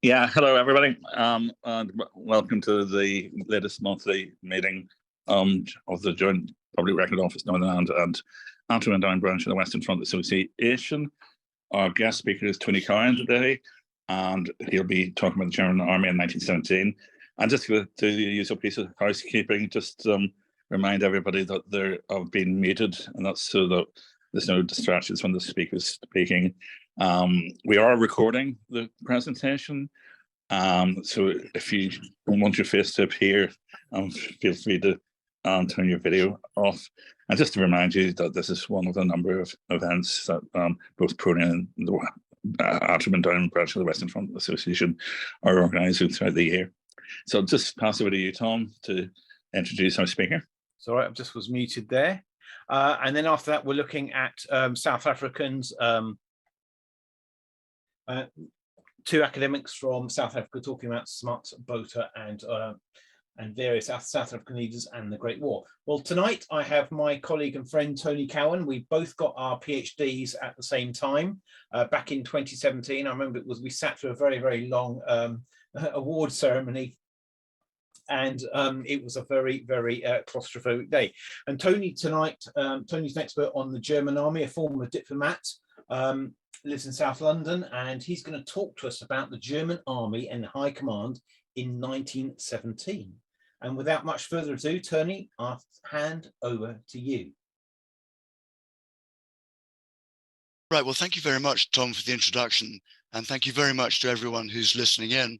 Yeah, hello everybody, and welcome to the latest monthly meeting of the Joint Public Record Office Northern Ireland and Antrim and Down branch of the Western Front Association. Our guest speaker is Tony Cowan today, and he'll be talking about the German Army in 1917. And just to use a piece of housekeeping, just remind everybody that they have been muted, and that's so that there's no distractions when the speaker is speaking. We are recording the presentation, so if you don't want your face to appear, feel free to turn your video off. And just to remind you that this is one of a number of events that both PRONI and the Antrim and Down branch of the Western Front Association are organising throughout the year. So I'll just pass over to you, Tom, to introduce our speaker. Sorry, I just was muted there. And then after that, we're looking at South Africans, two academics from South Africa talking about Smart Botha and various South African leaders and the Great War. Well, tonight I have my colleague and friend Tony Cowan. We both got our PhDs at the same time back in 2017. I remember we sat through a very, very long award ceremony. And it was a very, very claustrophobic day. And Tony tonight, Tony's an expert on the German army, a former diplomat, lives in South London, and he's going to talk to us about the German army and high command in 1917. And without much further ado, Tony, I'll hand over to you. Right, well, thank you very much, Tom, for the introduction, and thank you very much to everyone who's listening in.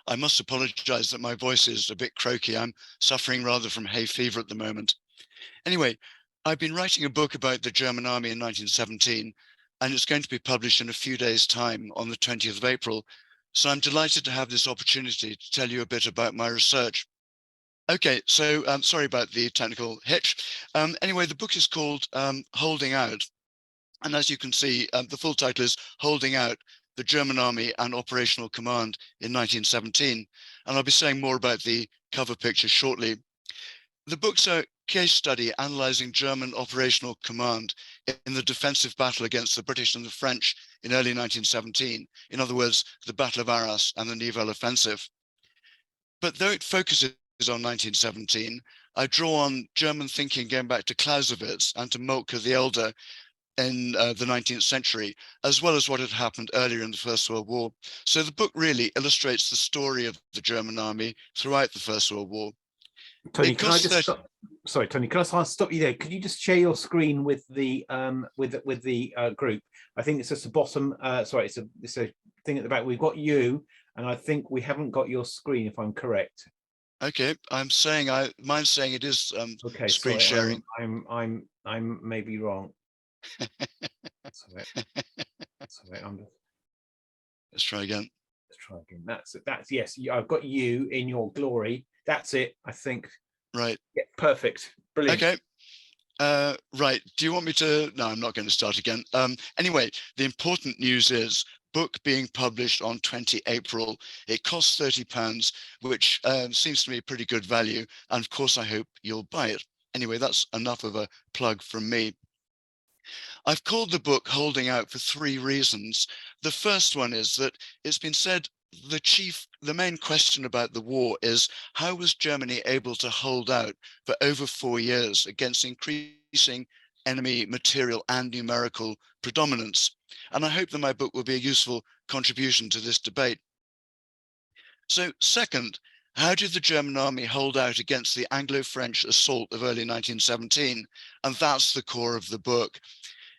I must apologize that my voice is a bit croaky. I'm suffering rather from hay fever at the moment. Anyway, I've been writing a book about the German army in 1917, and it's going to be published in a few days' time on the 20th of April. So I'm delighted to have this opportunity to tell you a bit about my research. Okay, so sorry about the technical hitch. Anyway, the book is called Holding Out. And as you can see, the full title is Holding Out, the German Army and Operational Command in 1917. And I'll be saying more about the cover picture shortly. The book's a case study analysing German operational command in the defensive battle against the British and the French in early 1917. In other words, the Battle of Arras and the Nivelle offensive. But though it focuses on 1917, I draw on German thinking going back to Clausewitz and to Moltke the Elder in the 19th century, as well as what had happened earlier in the First World War. So the book really illustrates the story of the German army throughout the First World War. Tony, can I just stop? Sorry, Tony, can I stop you there? Could you just share your screen with the group? I think it's just the bottom. Sorry, it's a thing at the back. We've got you, and I think we haven't got your screen, if I'm correct. Okay, mine's saying it is okay, screen sorry, sharing. I'm maybe wrong. That's all right. Let's try again. Let's try again. That's it. That's yes. I've got you in your glory. That's it. I think. Right. Yeah. Perfect. Brilliant. Okay. Right. Do you want me to? No, I'm not going to start again. Anyway, the important news is book being published on 20 April. It costs £30, which seems to me pretty good value. And of course, I hope you'll buy it. Anyway, that's enough of a plug from me. I've called the book Holding Out for three reasons. The first one is that it's been said the main question about the war is how was Germany able to hold out for over 4 years against increasing enemy material and numerical predominance? And I hope that my book will be a useful contribution to this debate. So second, how did the German army hold out against the Anglo-French assault of early 1917? And that's the core of the book.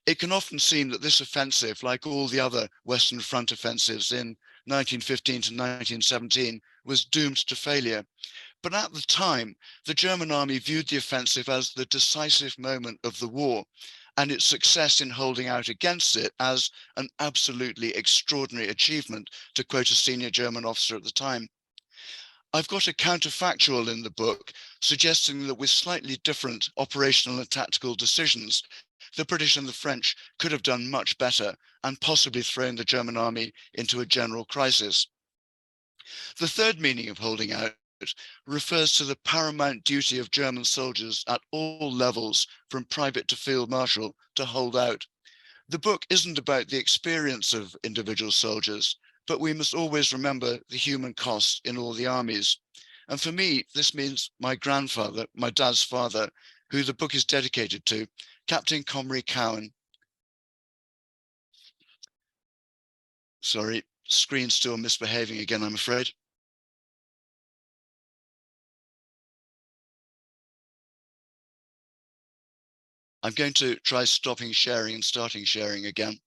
It can often seem that this offensive, like all the other Western Front offensives in 1915 to 1917, was doomed to failure. But at the time, the German army viewed the offensive as the decisive moment of the war, and its success in holding out against it as an absolutely extraordinary achievement, to quote a senior German officer at the time. I've got a counterfactual in the book suggesting that with slightly different operational and tactical decisions, the British and the French could have done much better and possibly thrown the German army into a general crisis. The third meaning of holding out refers to the paramount duty of German soldiers at all levels, from private to field marshal, to hold out. The book isn't about the experience of individual soldiers, but we must always remember the human cost in all the armies. And for me, this means my grandfather, my dad's father, who the book is dedicated to, Captain Tony Cowan. Sorry, screen's still misbehaving again, I'm afraid. I'm going to try stopping sharing and starting sharing again.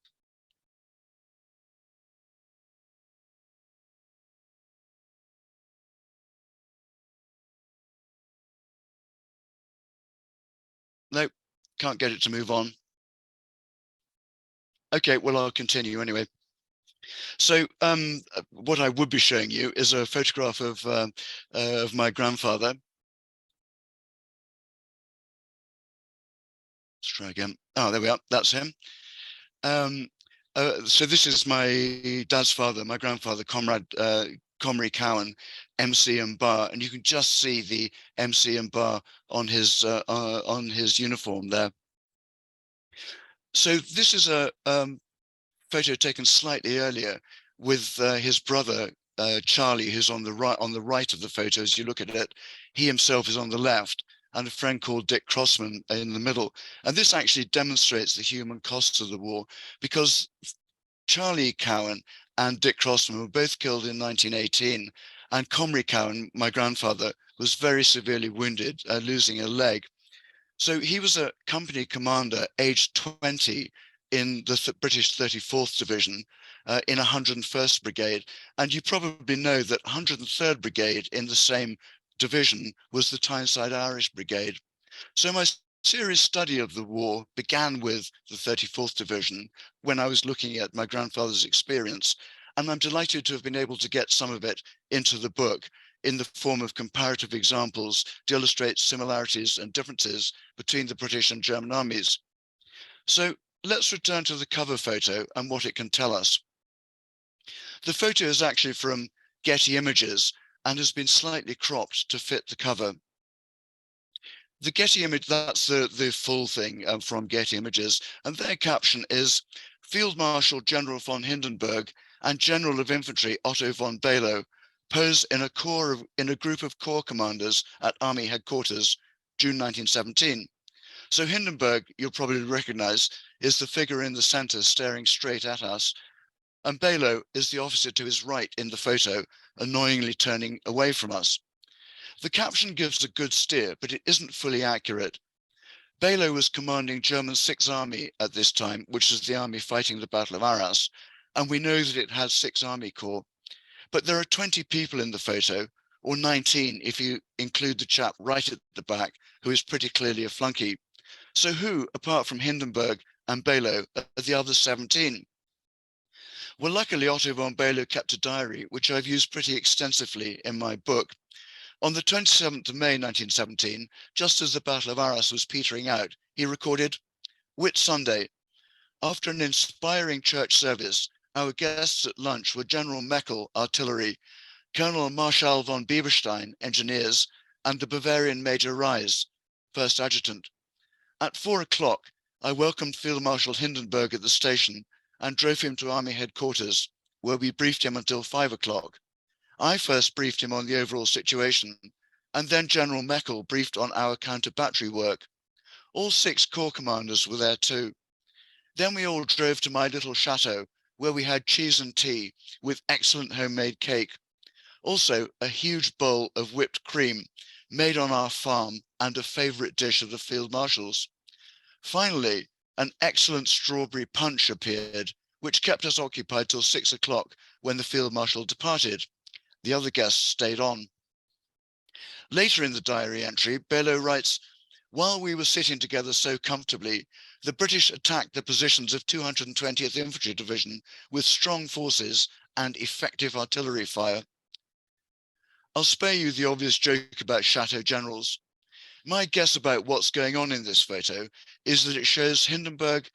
Nope, can't get it to move on. Okay, well, I'll continue anyway. So what I would be showing you is a photograph of my grandfather. Let's try again. Oh, there we are. That's him. So this is my dad's father, my grandfather, Comrade Tony Cowan, MC and bar, and you can just see the MC and bar on his uniform there. So this is a photo taken slightly earlier with his brother Charlie, who's on the right of the photo. As you look at it, he himself is on the left, and a friend called Dick Crossman in the middle. And this actually demonstrates the human costs of the war, because Charlie Cowan and Dick Crossman were both killed in 1918, and Tony Cowan, my grandfather, was very severely wounded, losing a leg. So he was a company commander, aged 20, in the British 34th Division, in 101st Brigade. And you probably know that 103rd Brigade in the same division was the Tyneside Irish Brigade. So my serious study of the war began with the 34th Division when I was looking at my grandfather's experience. And I'm delighted to have been able to get some of it into the book in the form of comparative examples to illustrate similarities and differences between the British and German armies. So let's return to the cover photo and what it can tell us. The photo is actually from Getty Images and has been slightly cropped to fit the cover. The Getty image, that's the full thing from Getty Images, and their caption is Field Marshal General von Hindenburg and General of Infantry Otto von Below pose in a group of corps commanders at Army Headquarters, June 1917. So Hindenburg, you'll probably recognize, is the figure in the center staring straight at us, and Below is the officer to his right in the photo, annoyingly turning away from us. The caption gives a good steer, but it isn't fully accurate. Below was commanding German 6th Army at this time, which is the army fighting the Battle of Arras, and we know that it has 6 Army Corps. But there are 20 people in the photo, or 19 if you include the chap right at the back, who is pretty clearly a flunky. So who, apart from Hindenburg and Below, are the other 17? Well, luckily Otto von Below kept a diary, which I've used pretty extensively in my book. On the 27th of May 1917, just as the Battle of Arras was petering out, he recorded, Whit Sunday. After an inspiring church service, our guests at lunch were General Meckel, artillery, Colonel Marschall von Bieberstein, engineers, and the Bavarian Major Reis, first adjutant. At 4 o'clock, I welcomed Field Marshal Hindenburg at the station and drove him to Army Headquarters, where we briefed him until 5 o'clock. I first briefed him on the overall situation, and then General Meckel briefed on our counter-battery work. All 6 corps commanders were there too. Then we all drove to my little chateau, where we had cheese and tea with excellent homemade cake. Also, a huge bowl of whipped cream made on our farm and a favorite dish of the Field Marshal's. Finally, an excellent strawberry punch appeared, which kept us occupied till 6 o'clock when the Field Marshal departed. The other guests stayed on. Later in the diary entry, Below writes, while we were sitting together so comfortably, the British attacked the positions of 220th Infantry Division with strong forces and effective artillery fire. I'll spare you the obvious joke about Chateau Generals. My guess about what's going on in this photo is that it shows Hindenburg,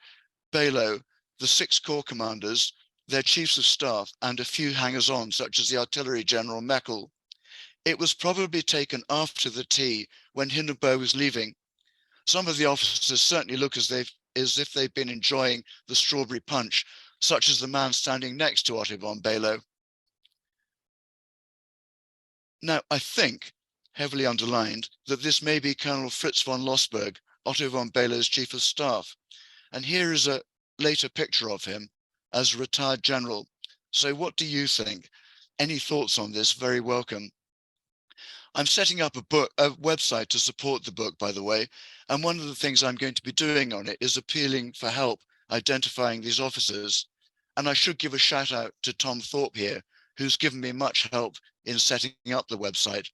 Below, the 6 corps commanders, their chiefs of staff, and a few hangers-on, such as the artillery general Meckel. It was probably taken after the tea when Hindenburg was leaving. Some of the officers certainly look as if they've been enjoying the strawberry punch, such as the man standing next to Otto von Below, Now, I think, heavily underlined, that this may be Colonel Fritz von Lossberg, Otto von Behler's chief of staff. And here is a later picture of him as a retired general. So what do you think? Any thoughts on this? Very welcome. I'm setting up a website to support the book, by the way, and one of the things I'm going to be doing on it is appealing for help identifying these officers. And I should give a shout out to Tom Thorpe here, who's given me much help in setting up the website.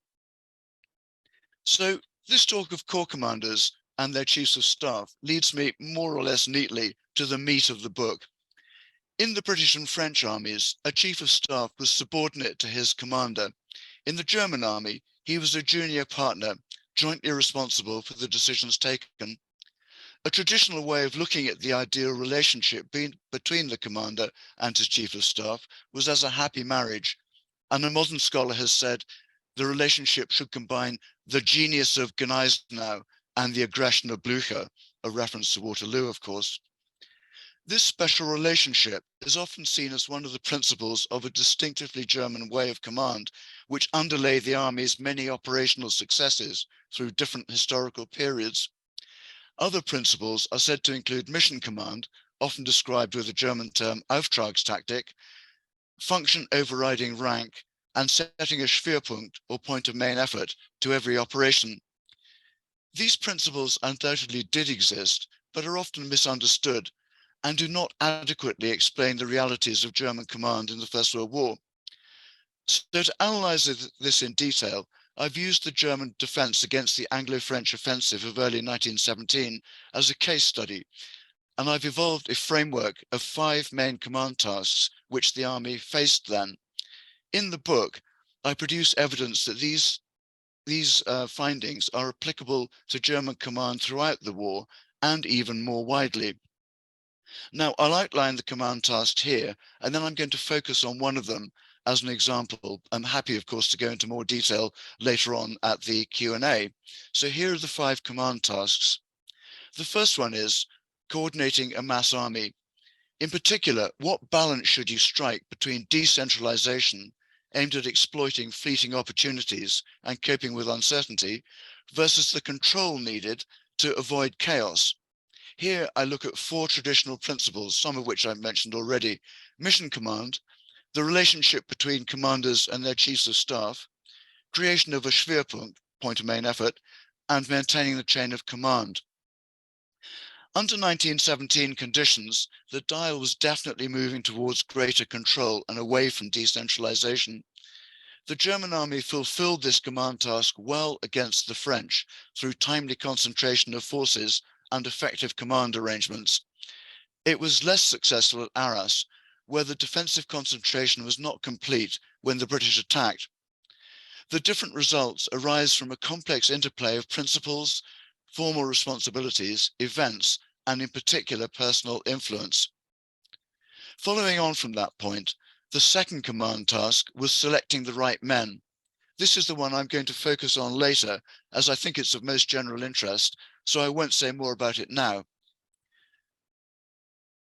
So this talk of corps commanders and their chiefs of staff leads me more or less neatly to the meat of the book. In the British and French armies, a chief of staff was subordinate to his commander. In the German army, he was a junior partner, jointly responsible for the decisions taken. A traditional way of looking at the ideal relationship between the commander and his chief of staff was as a happy marriage. And a modern scholar has said the relationship should combine the genius of Gneisenau and the aggression of Blücher, a reference to Waterloo, of course. This special relationship is often seen as one of the principles of a distinctively German way of command, which underlay the army's many operational successes through different historical periods. Other principles are said to include mission command, often described with the German term Auftragstactik, function overriding rank, and setting a Schwerpunkt, or point of main effort, to every operation. These principles undoubtedly did exist, but are often misunderstood and do not adequately explain the realities of German command in the First World War. So to analyze this in detail, I've used the German defense against the Anglo-French offensive of early 1917 as a case study, and I've evolved a framework of 5 main command tasks which the army faced then. In the book, I produce evidence that these findings are applicable to German command throughout the war and even more widely. Now, I'll outline the command tasks here, and then I'm going to focus on one of them as an example. I'm happy, of course, to go into more detail later on at the Q&A. So here are the 5 command tasks. The first one is coordinating a mass army. In particular, what balance should you strike between decentralization, aimed at exploiting fleeting opportunities and coping with uncertainty, versus the control needed to avoid chaos? Here, I look at 4 traditional principles, some of which I've mentioned already: mission command, the relationship between commanders and their chiefs of staff, creation of a Schwerpunkt, point of main effort, and maintaining the chain of command. Under 1917 conditions, the dial was definitely moving towards greater control and away from decentralization. The German army fulfilled this command task well against the French through timely concentration of forces and effective command arrangements. It was less successful at Arras, where the defensive concentration was not complete when the British attacked. The different results arise from a complex interplay of principles, formal responsibilities, events, and in particular personal influence. Following on from that point, the second command task was selecting the right men. This is the one I'm going to focus on later, as I think it's of most general interest, so I won't say more about it now.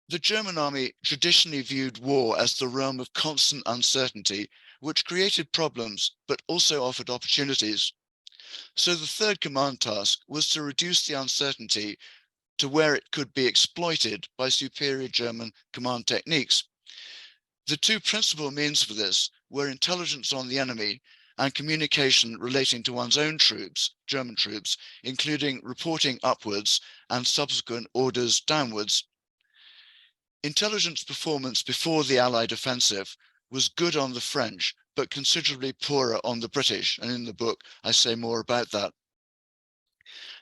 The German army traditionally viewed war as the realm of constant uncertainty, which created problems, but also offered opportunities. So the third command task was to reduce the uncertainty to where it could be exploited by superior German command techniques. The 2 principal means for this were intelligence on the enemy and communication relating to one's own troops, German troops, including reporting upwards and subsequent orders downwards. Intelligence performance before the Allied offensive was good on the French, but considerably poorer on the British, and in the book I say more about that.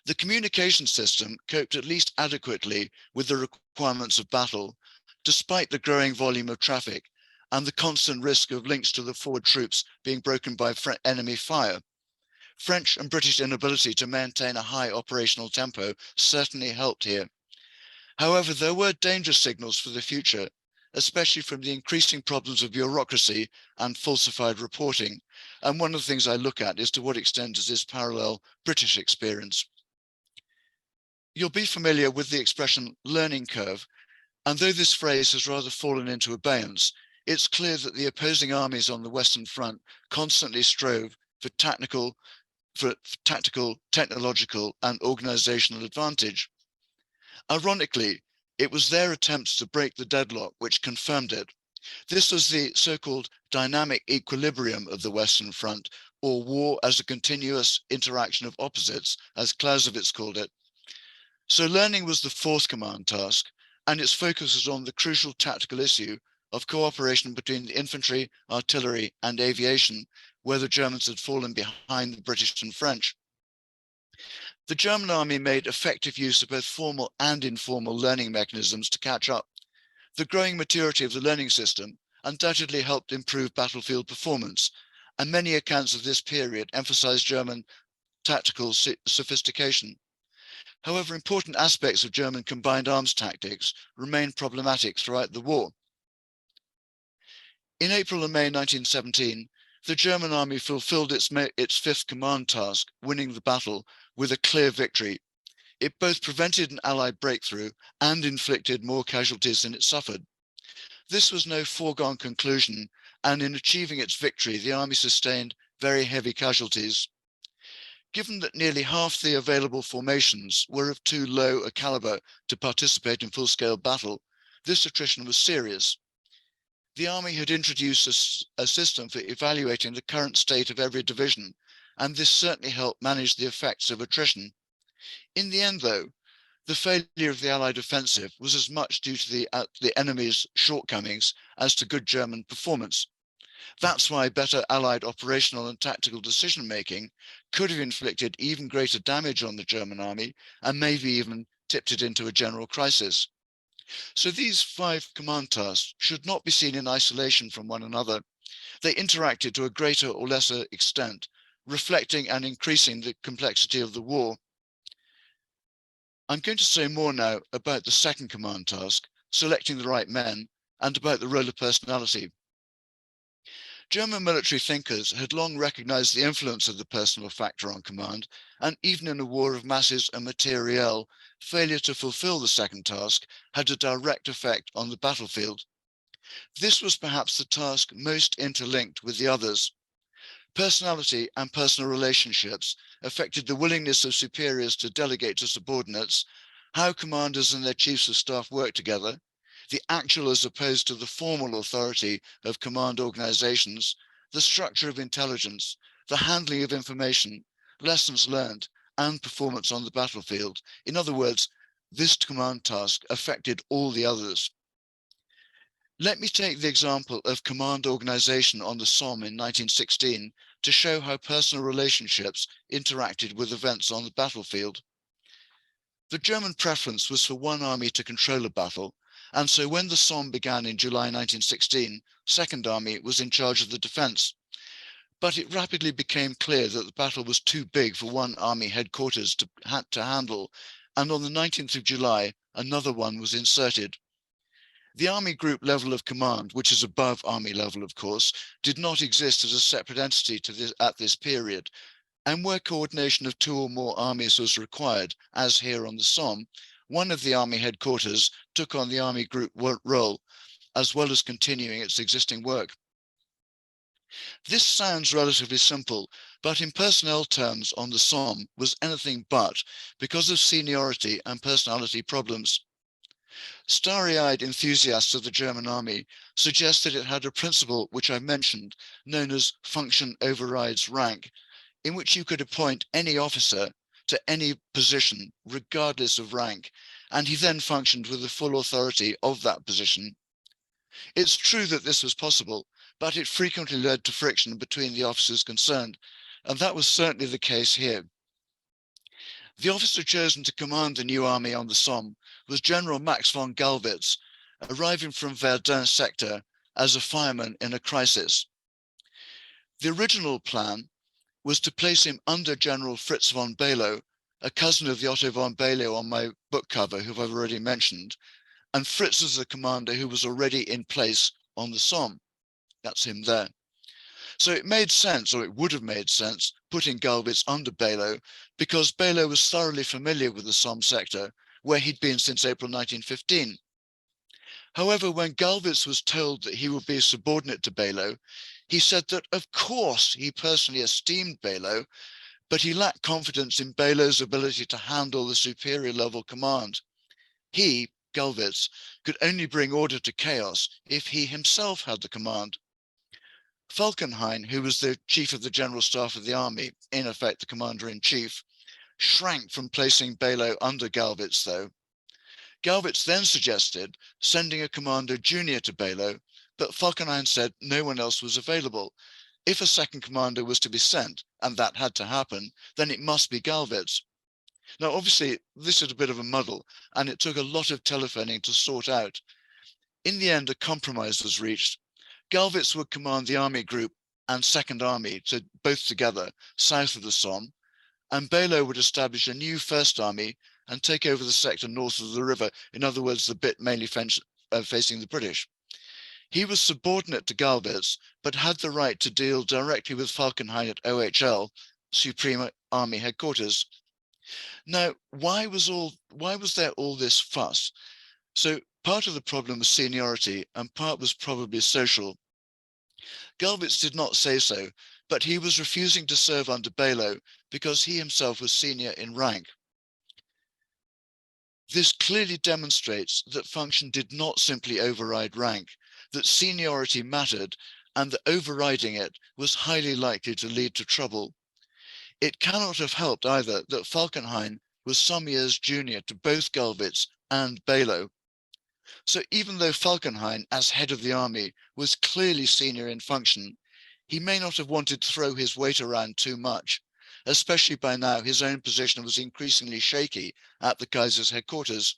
The communication system coped at least adequately with the requirements of battle, despite the growing volume of traffic and the constant risk of links to the forward troops being broken by enemy fire. French and British inability to maintain a high operational tempo certainly helped here. However, there were danger signals for the future, especially from the increasing problems of bureaucracy and falsified reporting. And one of the things I look at is to what extent does this parallel British experience? You'll be familiar with the expression learning curve, and though this phrase has rather fallen into abeyance, it's clear that the opposing armies on the Western Front constantly strove for tactical, technological, and organizational advantage. Ironically, it was their attempts to break the deadlock which confirmed it. This was the so-called dynamic equilibrium of the Western Front, or war as a continuous interaction of opposites, as Clausewitz called it. So learning was the fourth command task, and its focus was on the crucial tactical issue of cooperation between the infantry, artillery, and aviation, where the Germans had fallen behind the British and French. The German army made effective use of both formal and informal learning mechanisms to catch up. The growing maturity of the learning system undoubtedly helped improve battlefield performance, and many accounts of this period emphasized German tactical sophistication. However, important aspects of German combined arms tactics remained problematic throughout the war. In April and May 1917, the German army fulfilled its fifth command task, winning the battle, with a clear victory. It both prevented an Allied breakthrough and inflicted more casualties than it suffered. This was no foregone conclusion, and in achieving its victory, the army sustained very heavy casualties. Given that nearly half the available formations were of too low a caliber to participate in full-scale battle, this attrition was serious. The army had introduced a system for evaluating the current state of every division, and this certainly helped manage the effects of attrition. In the end, though, the failure of the Allied offensive was as much due to the enemy's shortcomings as to good German performance. That's why better Allied operational and tactical decision-making could have inflicted even greater damage on the German army and maybe even tipped it into a general crisis. So these five command tasks should not be seen in isolation from one another. They interacted to a greater or lesser extent, reflecting and increasing the complexity of the war. I'm going to say more now about the second command task, selecting the right men, and about the role of personality. German military thinkers had long recognized the influence of the personal factor on command, and even in a war of masses and materiel, failure to fulfill the second task had a direct effect on the battlefield. This was perhaps the task most interlinked with the others. Personality and personal relationships affected the willingness of superiors to delegate to subordinates, how commanders and their chiefs of staff work together, the actual as opposed to the formal authority of command organizations, the structure of intelligence, the handling of information, lessons learned, and performance on the battlefield. In other words, this command task affected all the others. Let me take the example of command organization on the Somme in 1916 to show how personal relationships interacted with events on the battlefield. The German preference was for one army to control a battle, and so when the Somme began in July 1916, Second Army was in charge of the defense. But it rapidly became clear that the battle was too big for one army headquarters to handle, and on the 19th of July, another one was inserted. The army group level of command, which is above army level, of course, did not exist as a separate entity at this period, and where coordination of two or more armies was required, as here on the Somme, one of the army headquarters took on the army group role, as well as continuing its existing work. This sounds relatively simple, but in personnel terms on the Somme was anything but, because of seniority and personality problems. Starry-eyed enthusiasts of the German army suggest that it had a principle which I mentioned, known as function overrides rank, in which you could appoint any officer to any position, regardless of rank, and he then functioned with the full authority of that position. It's true that this was possible, but it frequently led to friction between the officers concerned, and that was certainly the case here. The officer chosen to command the new army on the Somme was General Max von Gallwitz, arriving from Verdun sector as a fireman in a crisis. The original plan was to place him under General Fritz von Below, a cousin of the Otto von Below on my book cover, who I've already mentioned, and Fritz was the commander who was already in place on the Somme. That's him there. So it made sense, or it would have made sense, putting Gallwitz under Below, because Below was thoroughly familiar with the Somme sector, where he'd been since April 1915. However, when Gallwitz was told that he would be subordinate to Below, He said that, of course, he personally esteemed Belo, but he lacked confidence in Belo's ability to handle the superior level command. He, Galwitz, could only bring order to chaos if he himself had the command. Falkenhayn, who was the chief of the general staff of the army, in effect the commander-in-chief, shrank from placing Belo under Galwitz, though. Galwitz then suggested sending a commander junior to Belo, but Falkenhayn said no one else was available. If a second commander was to be sent, and that had to happen, then it must be Galwitz. Now, obviously, this is a bit of a muddle, and it took a lot of telephoning to sort out. In the end, a compromise was reached. Galwitz would command the army group and Second Army, both together, south of the Somme, and Belo would establish a new First Army and take over the sector north of the river, in other words, the bit mainly facing the British. He was subordinate to Galwitz, but had the right to deal directly with Falkenhayn at OHL, Supreme Army Headquarters. Now, why was there all this fuss? So part of the problem was seniority and part was probably social. Galwitz did not say so, but he was refusing to serve under Belo because he himself was senior in rank. This clearly demonstrates that function did not simply override rank, that seniority mattered, and that overriding it was highly likely to lead to trouble. It cannot have helped either that Falkenhayn was some years junior to both Galwitz and Belo. So even though Falkenhayn, as head of the army, was clearly senior in function, he may not have wanted to throw his weight around too much, especially by now his own position was increasingly shaky at the Kaiser's headquarters.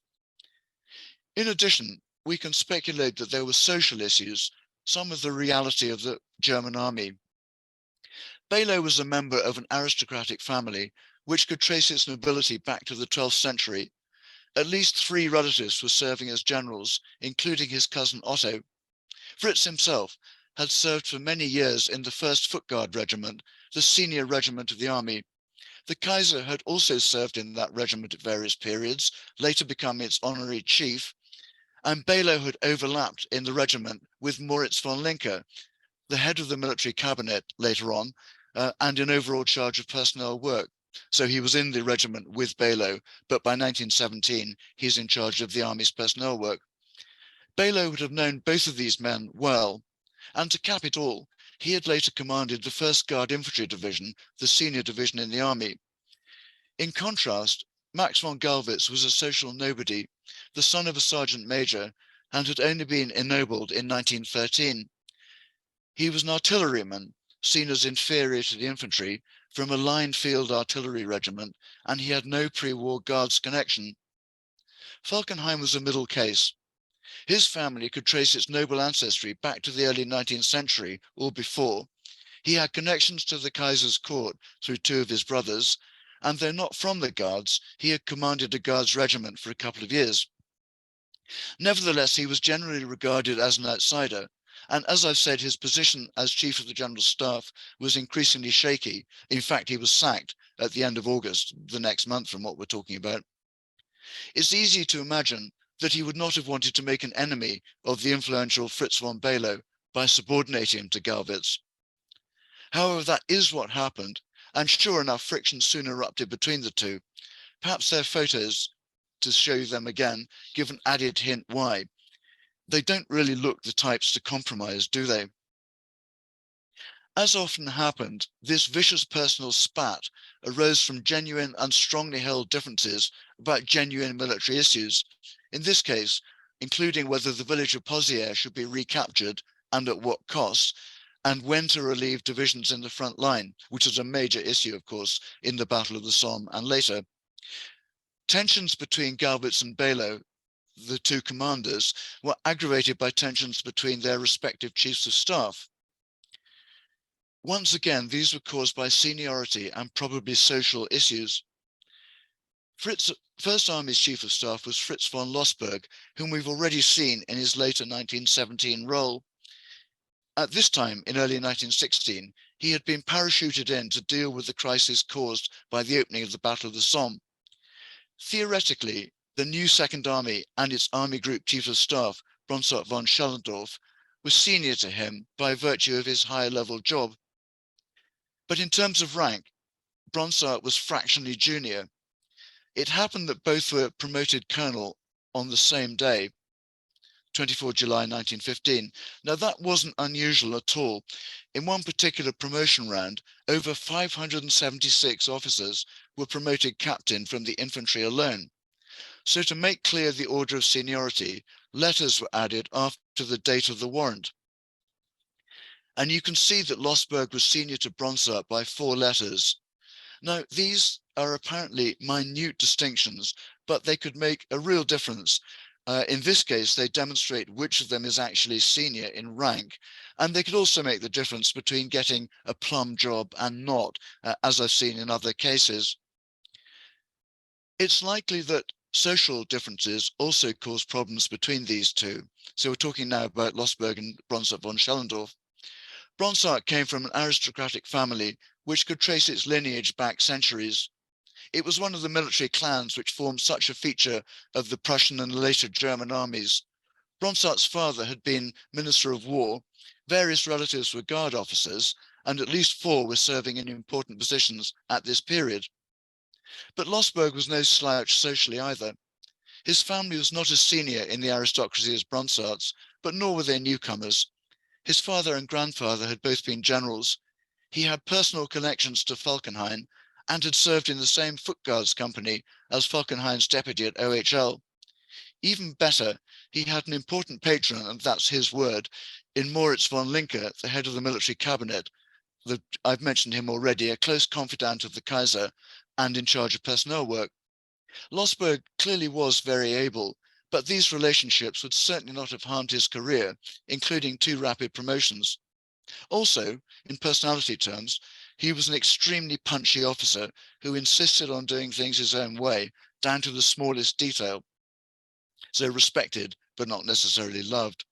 In addition, we can speculate that there were social issues, some of the reality of the German army. Belo was a member of an aristocratic family which could trace its nobility back to the 12th century. At least 3 relatives were serving as generals, including his cousin Otto. Fritz himself had served for many years in the 1st Foot Guard Regiment, the senior regiment of the army. The Kaiser had also served in that regiment at various periods, later becoming its honorary chief, and Belo had overlapped in the regiment with Moritz von Linke, the head of the military cabinet later on, and in overall charge of personnel work. So he was in the regiment with Belo, but by 1917, he's in charge of the army's personnel work. Belo would have known both of these men well, and to cap it all, he had later commanded the 1st Guard Infantry Division, the senior division in the army. In contrast, Max von Galwitz was a social nobody, the son of a sergeant major, and had only been ennobled in 1913. He was an artilleryman, seen as inferior to the infantry, from a line field artillery regiment, and he had no pre-war Guards connection. Falkenhayn was a middle case. His family could trace its noble ancestry back to the early 19th century or before. He had connections to the Kaiser's court through 2 of his brothers, and though not from the Guards, he had commanded a Guards regiment for a couple of years. Nevertheless, he was generally regarded as an outsider, and as I've said, his position as Chief of the General Staff was increasingly shaky. In fact, he was sacked at the end of August, the next month from what we're talking about. It's easy to imagine that he would not have wanted to make an enemy of the influential Fritz von Belo by subordinating him to Galwitz. However, that is what happened, and sure enough, friction soon erupted between the two. Perhaps their photos, to show them again, give an added hint why. They don't really look the types to compromise, do they? As often happened, this vicious personal spat arose from genuine and strongly held differences about genuine military issues. In this case, including whether the village of Pozières should be recaptured and at what cost, and when to relieve divisions in the front line, which is a major issue, of course, in the Battle of the Somme and later. Tensions between Galwitz and Belo, the 2 commanders, were aggravated by tensions between their respective chiefs of staff. Once again, these were caused by seniority and probably social issues. First Army's Chief of Staff was Fritz von Lossberg, whom we've already seen in his later 1917 role. At this time, in early 1916, he had been parachuted in to deal with the crisis caused by the opening of the Battle of the Somme. Theoretically, the new Second Army and its Army Group Chief of Staff, Bronsart von Schellendorf, was senior to him by virtue of his higher level job. But in terms of rank, Bronsart was fractionally junior. It happened that both were promoted colonel on the same day, 24 July 1915. Now that wasn't unusual at all. In one particular promotion round, over 576 officers were promoted captain from the infantry alone. So to make clear the order of seniority, letters were added after the date of the warrant. And you can see that Lossberg was senior to Bronsart by 4 letters. Now, these are apparently minute distinctions, but they could make a real difference. In this case, they demonstrate which of them is actually senior in rank, and they could also make the difference between getting a plum job and not, as I've seen in other cases. It's likely that social differences also cause problems between these two. So we're talking now about Lossberg and Bronsart von Schellendorf. Bronsart came from an aristocratic family which could trace its lineage back centuries. It was one of the military clans which formed such a feature of the Prussian and later German armies. Bronsart's father had been Minister of War, various relatives were guard officers, and at least 4 were serving in important positions at this period. But Lossberg was no slouch socially either. His family was not as senior in the aristocracy as Bronsart's, but nor were they newcomers. His father and grandfather had both been generals. He had personal connections to Falkenhayn and had served in the same foot guards company as Falkenhayn's deputy at OHL. Even better, he had an important patron, and that's his word, in Moritz von Linke, the head of the military cabinet. I've mentioned him already, a close confidant of the Kaiser and in charge of personnel work. Lossberg clearly was very able, but these relationships would certainly not have harmed his career, including 2 rapid promotions. Also, in personality terms, he was an extremely punchy officer who insisted on doing things his own way, down to the smallest detail. So respected, but not necessarily loved.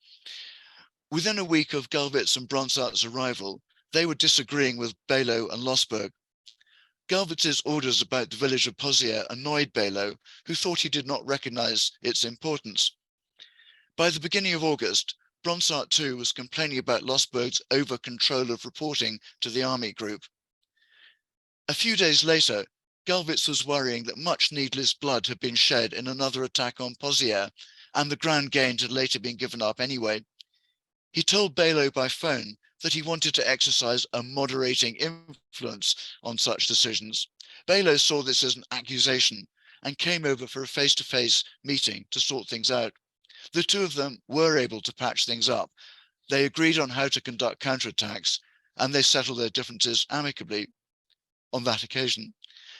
Within a week of Gallwitz and Bronsart's arrival, they were disagreeing with Below and Lossberg. Gallwitz's orders about the village of Pozières annoyed Below, who thought he did not recognize its importance. By the beginning of August, Bronsart too was complaining about Lossberg's over-control of reporting to the army group. A few days later, Gallwitz was worrying that much needless blood had been shed in another attack on Pozières, and the ground gained had later been given up anyway. He told Below by phone that he wanted to exercise a moderating influence on such decisions. Below saw this as an accusation and came over for a face-to-face meeting to sort things out. The 2 of them were able to patch things up. They agreed on how to conduct counterattacks, and they settled their differences amicably on that occasion.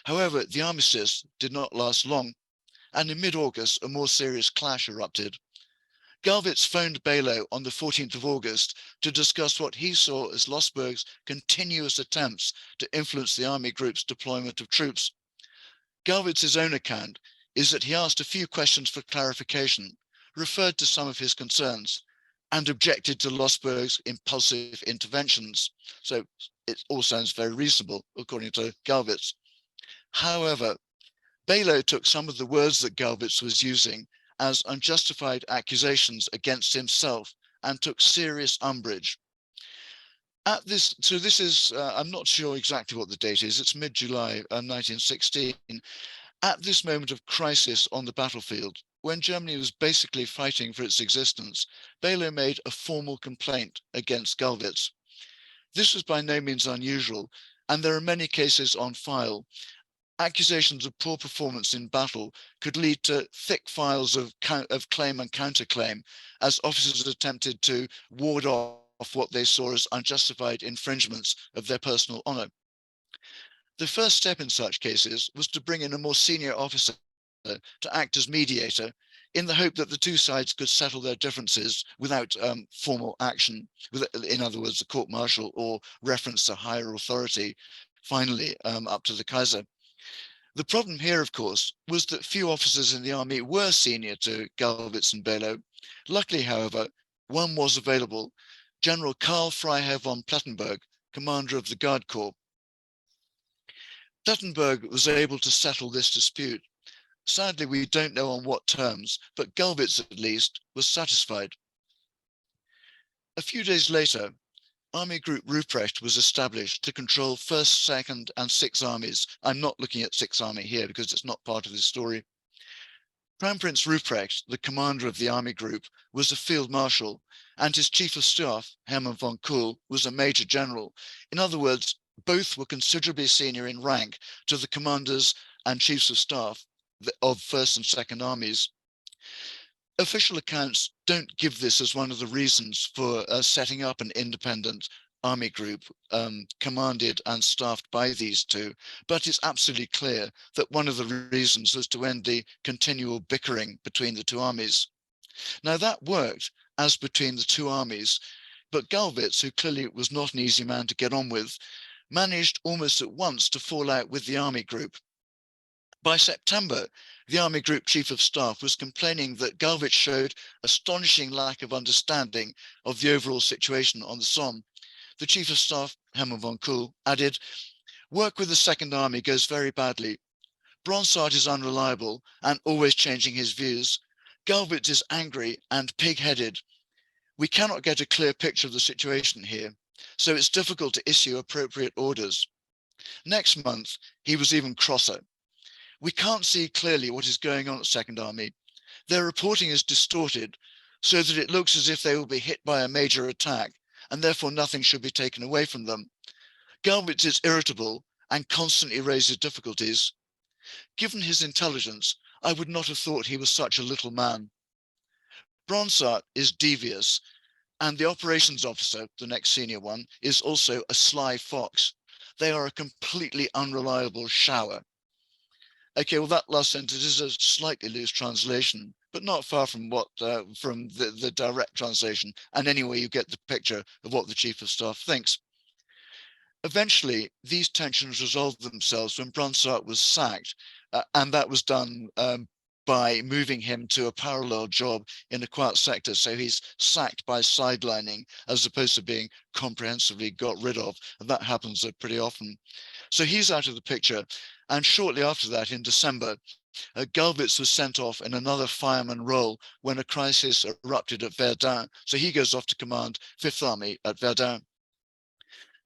However, the armistice did not last long, and in mid-August, a more serious clash erupted. Gallwitz phoned Below on the 14th of August to discuss what he saw as Lossberg's continuous attempts to influence the army group's deployment of troops. Gallwitz's own account is that he asked a few questions for clarification, referred to some of his concerns, and objected to Lossberg's impulsive interventions. So it all sounds very reasonable, according to Gallwitz. However, Below took some of the words that Gallwitz was using as unjustified accusations against himself and took serious umbrage. This is, I'm not sure exactly what the date is, it's mid-July 1916. At this moment of crisis on the battlefield, when Germany was basically fighting for its existence, Below made a formal complaint against Gallwitz. This was by no means unusual, and there are many cases on file. Accusations of poor performance in battle could lead to thick files of claim and counterclaim as officers attempted to ward off what they saw as unjustified infringements of their personal honor. The first step in such cases was to bring in a more senior officer to act as mediator in the hope that the 2 sides could settle their differences without formal action, in other words, a court-martial or reference to higher authority, finally up to the Kaiser. The problem here, of course, was that few officers in the army were senior to Gallwitz and Below. Luckily, however, one was available, General Karl Freiherr von Plettenberg, commander of the Guard Corps. Plettenberg was able to settle this dispute. Sadly, we don't know on what terms, but Gallwitz, at least, was satisfied. A few days later, Army Group Rupprecht was established to control 1st, 2nd, and 6th armies. I'm not looking at 6th Army here because it's not part of this story. Crown Prince Rupprecht, the commander of the army group, was a field marshal, and his chief of staff, Hermann von Kuhl, was a major general. In other words, both were considerably senior in rank to the commanders and chiefs of staff of 1st and 2nd armies. Official accounts don't give this as one of the reasons for setting up an independent army group commanded and staffed by these two, but it's absolutely clear that one of the reasons was to end the continual bickering between the two armies. Now that worked as between the two armies, but Gallwitz, who clearly was not an easy man to get on with, managed almost at once to fall out with the army group. By September, the Army Group Chief of Staff was complaining that Gallwitz showed astonishing lack of understanding of the overall situation on the Somme. The Chief of Staff, Hermann von Kuhl, added, "Work with the Second Army goes very badly. Bronsart is unreliable and always changing his views. Gallwitz is angry and pig-headed. We cannot get a clear picture of the situation here, so it's difficult to issue appropriate orders." Next month, he was even crosser. "We can't see clearly what is going on at Second Army. Their reporting is distorted so that it looks as if they will be hit by a major attack and therefore nothing should be taken away from them. Gallwitz is irritable and constantly raises difficulties. Given his intelligence, I would not have thought he was such a little man. Bronsart is devious, and the operations officer, the next senior one, is also a sly fox. They are a completely unreliable shower." Okay, well, that last sentence is a slightly loose translation, but not far from what from the direct translation. And anyway, you get the picture of what the Chief of Staff thinks. Eventually, these tensions resolved themselves when Bronsart was sacked, and that was done by moving him to a parallel job in a quiet sector. So he's sacked by sidelining as opposed to being comprehensively got rid of. And that happens pretty often. So he's out of the picture. And shortly after that, in December, Gallwitz was sent off in another fireman role when a crisis erupted at Verdun. So he goes off to command 5th Army at Verdun.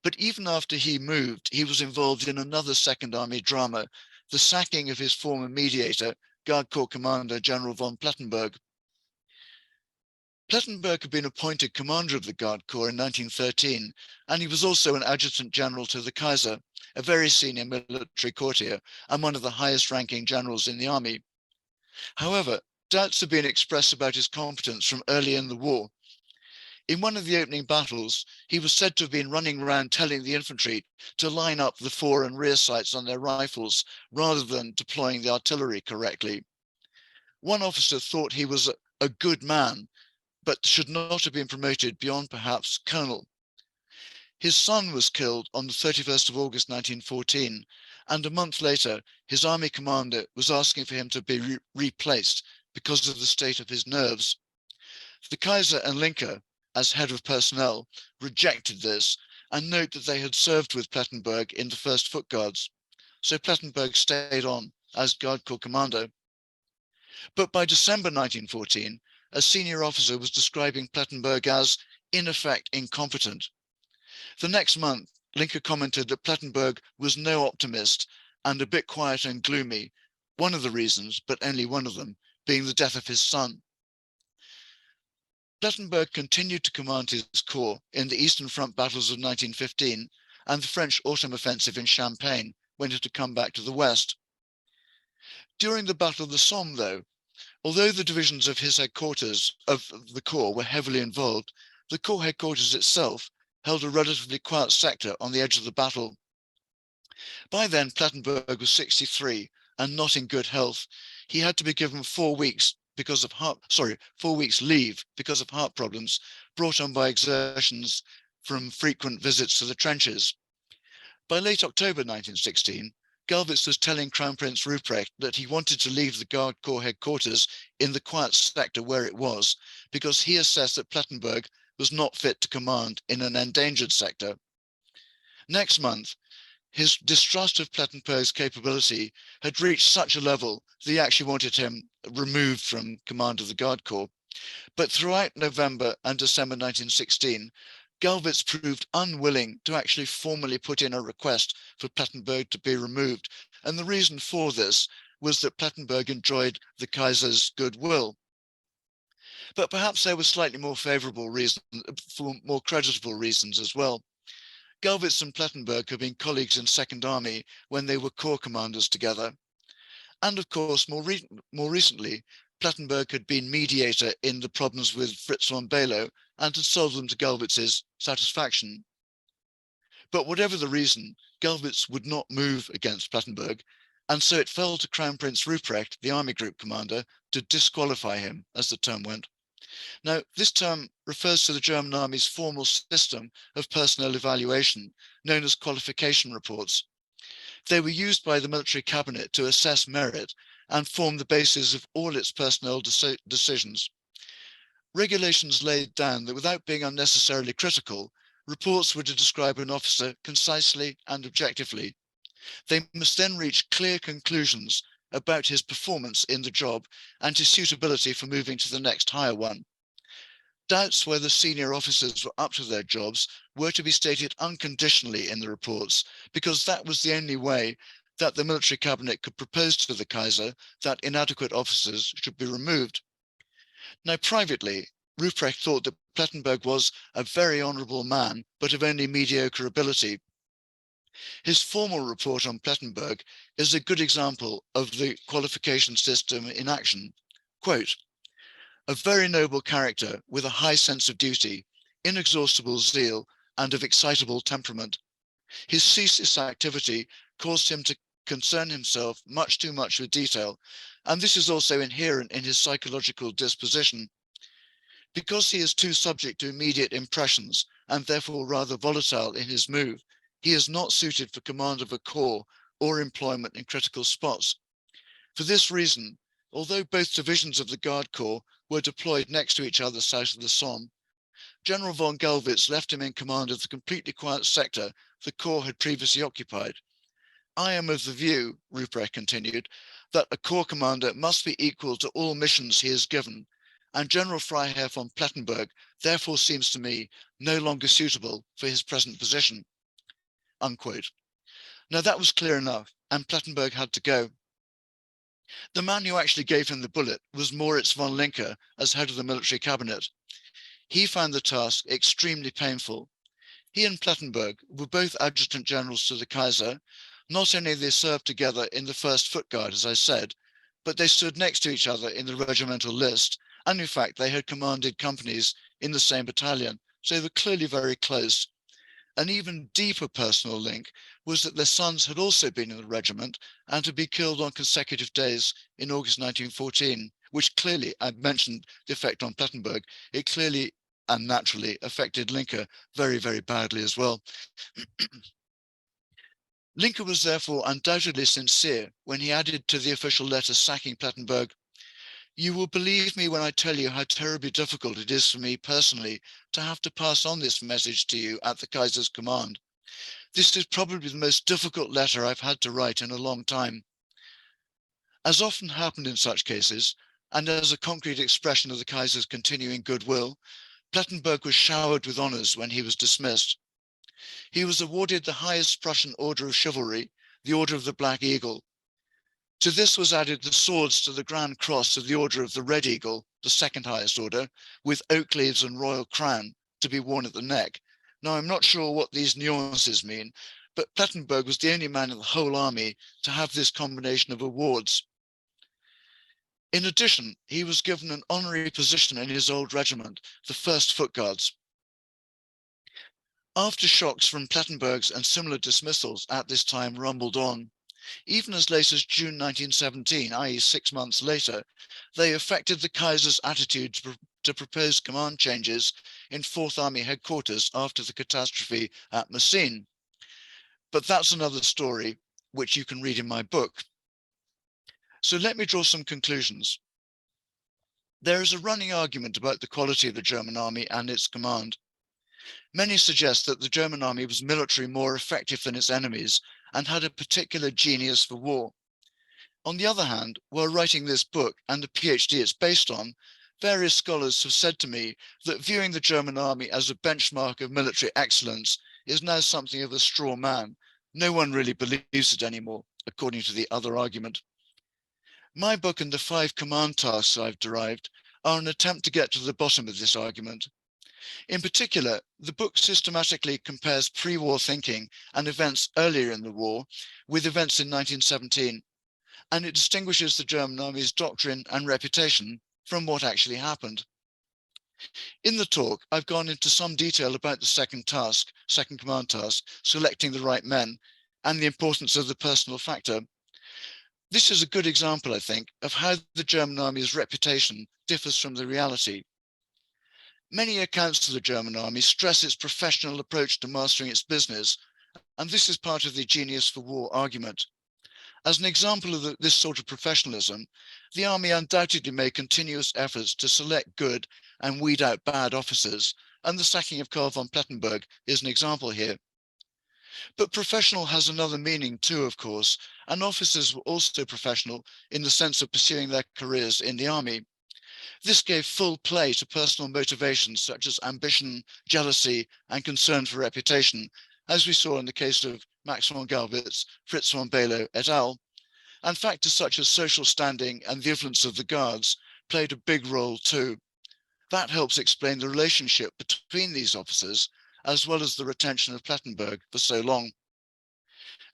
But even after he moved, he was involved in another Second Army drama, the sacking of his former mediator, Guard Corps Commander General von Plettenberg. Plettenberg had been appointed commander of the Guard Corps in 1913, and he was also an adjutant general to the Kaiser, a very senior military courtier and one of the highest ranking generals in the army. However, doubts have been expressed about his competence from early in the war. In one of the opening battles, he was said to have been running around telling the infantry to line up the fore and rear sights on their rifles rather than deploying the artillery correctly. One officer thought he was a good man, but should not have been promoted beyond perhaps colonel. His son was killed on the 31st of August 1914, and a month later, his army commander was asking for him to be replaced because of the state of his nerves. The Kaiser and Linke, as head of personnel, rejected this and note that they had served with Plettenberg in the 1st Foot Guards. So Plettenberg stayed on as Guard Corps commander. But by December 1914, a senior officer was describing Plettenberg as, in effect, incompetent. The next month, Linke commented that Plettenberg was no optimist and a bit quiet and gloomy, one of the reasons, but only one of them, being the death of his son. Plettenberg continued to command his corps in the Eastern Front battles of 1915 and the French autumn offensive in Champagne when it had come back to the west. During the Battle of the Somme, though, although the divisions of his headquarters of the corps were heavily involved, the corps headquarters itself held a relatively quiet sector on the edge of the battle. By then, Plettenberg was 63 and not in good health. He had to be given 4 weeks leave because of heart problems brought on by exertions from frequent visits to the trenches. By late October 1916, Gallwitz was telling Crown Prince Rupprecht that he wanted to leave the Guard Corps headquarters in the quiet sector where it was, because he assessed that Plettenberg was not fit to command in an endangered sector. Next month, his distrust of Plettenberg's capability had reached such a level that he actually wanted him removed from command of the Guard Corps. But throughout November and December 1916, Galwitz proved unwilling to actually formally put in a request for Plettenberg to be removed. And the reason for this was that Plettenberg enjoyed the Kaiser's goodwill. But perhaps there were slightly more favorable reasons, for more creditable reasons as well. Galwitz and Plettenberg had been colleagues in Second Army when they were corps commanders together. And of course, more recently, Plettenberg had been mediator in the problems with Fritz von Below and had solved them to Galwitz's satisfaction. But whatever the reason, Galwitz would not move against Plettenberg, and so it fell to Crown Prince Rupprecht, the army group commander, to disqualify him, as the term went. Now, this term refers to the German army's formal system of personnel evaluation, known as qualification reports. They were used by the military cabinet to assess merit and form the basis of all its personnel decisions. Regulations laid down that without being unnecessarily critical, reports were to describe an officer concisely and objectively. They must then reach clear conclusions about his performance in the job and his suitability for moving to the next higher one. Doubts whether senior officers were up to their jobs were to be stated unconditionally in the reports, because that was the only way that the military cabinet could propose to the Kaiser that inadequate officers should be removed. Now, privately, Rupprecht thought that Plettenberg was a very honourable man, but of only mediocre ability. His formal report on Plettenberg is a good example of the qualification system in action. Quote, "A very noble character with a high sense of duty, inexhaustible zeal, and of excitable temperament. His ceaseless activity caused him to concern himself much too much with detail, and this is also inherent in his psychological disposition. Because he is too subject to immediate impressions, and therefore rather volatile in his move, he is not suited for command of a corps or employment in critical spots. For this reason, although both divisions of the Guard Corps were deployed next to each other south of the Somme, General von Galwitz left him in command of the completely quiet sector the Corps had previously occupied. I am of the view," Rupprecht continued, "that a Corps commander must be equal to all missions he is given, and General Freiherr von Plettenberg therefore seems to me no longer suitable for his present position." Unquote. Now that was clear enough, and Plettenberg had to go. The man who actually gave him the bullet was Moritz von Linke as head of the military cabinet. He found the task extremely painful. He and Plettenberg were both adjutant generals to the Kaiser. Not only they served together in the 1st Foot Guard, as I said, but they stood next to each other in the regimental list, and in fact they had commanded companies in the same battalion, so they were clearly very close. An even deeper personal link was that their sons had also been in the regiment and had been killed on consecutive days in August 1914, which clearly, I mentioned the effect on Plettenberg, it clearly and naturally affected Linke very, very badly as well. Linke was therefore undoubtedly sincere when he added to the official letter sacking Plettenberg, "You will believe me when I tell you how terribly difficult it is for me personally to have to pass on this message to you at the Kaiser's command. This is probably the most difficult letter I've had to write in a long time." As often happened in such cases, and as a concrete expression of the Kaiser's continuing goodwill, Plettenberg was showered with honours when he was dismissed. He was awarded the highest Prussian order of chivalry, the Order of the Black Eagle. To this was added the swords to the Grand Cross of the Order of the Red Eagle, the 2nd highest order, with oak leaves and royal crown to be worn at the neck. Now, I'm not sure what these nuances mean, but Plettenberg was the only man in the whole army to have this combination of awards. In addition, he was given an honorary position in his old regiment, the 1st Foot Guards. Aftershocks from Plettenberg's and similar dismissals at this time rumbled on. Even as late as June 1917, i.e. 6 months later, they affected the Kaiser's attitude to propose command changes in 4th Army headquarters after the catastrophe at Messines. But that's another story, which you can read in my book. So let me draw some conclusions. There is a running argument about the quality of the German army and its command. Many suggest that the German army was militarily more effective than its enemies and had a particular genius for war. On the other hand, while writing this book and the PhD it's based on, Various scholars have said to me that viewing the German army as a benchmark of military excellence is now something of a straw man. No one really believes it anymore, according to the other argument. My book and the 5 command tasks I've derived are an attempt to get to the bottom of this argument. In particular, the book systematically compares pre-war thinking and events earlier in the war with events in 1917, and it distinguishes the German army's doctrine and reputation from what actually happened. In the talk, I've gone into some detail about the second command task, selecting the right men, and the importance of the personal factor. This is a good example, I think, of how the German army's reputation differs from the reality. Many accounts of the German army stress its professional approach to mastering its business, and this is part of the genius for war argument. As an example of this sort of professionalism, the army undoubtedly made continuous efforts to select good and weed out bad officers, and the sacking of Karl von Plettenberg is an example here. But professional has another meaning too, of course, and officers were also professional in the sense of pursuing their careers in the army. This gave full play to personal motivations such as ambition, jealousy, and concern for reputation, as we saw in the case of Max von Galwitz, Fritz von Below et al. And factors such as social standing and the influence of the guards played a big role too. That helps explain the relationship between these officers, as well as the retention of Plettenberg for so long.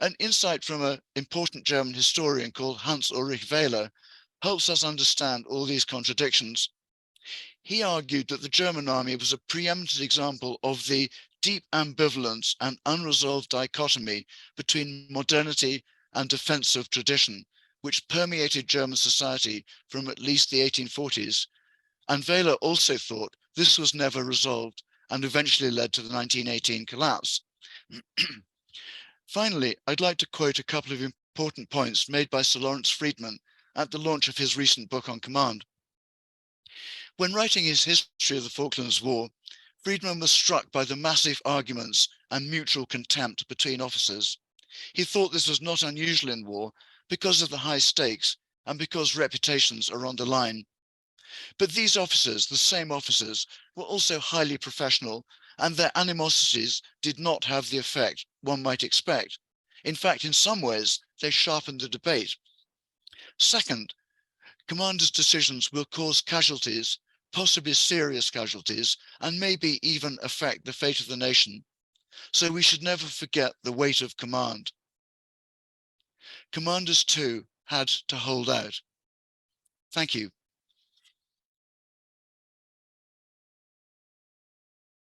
An insight from an important German historian called Hans Ulrich Wehler helps us understand all these contradictions. He argued that the German army was a preeminent example of the deep ambivalence and unresolved dichotomy between modernity and defensive tradition, which permeated German society from at least the 1840s. And Wehler also thought this was never resolved and eventually led to the 1918 collapse. Finally, I'd like to quote a couple of important points made by Sir Lawrence Freedman at the launch of his recent book on command. When writing his history of the Falklands War, Freedman was struck by the massive arguments and mutual contempt between officers. He thought this was not unusual in war because of the high stakes and because reputations are on the line. But these officers, the same officers, were also highly professional, and their animosities did not have the effect one might expect. In fact, in some ways, they sharpened the debate. Second, commanders' decisions will cause casualties, possibly serious casualties, and maybe even affect the fate of the nation. So we should never forget the weight of command. Commanders too had to hold out. Thank you.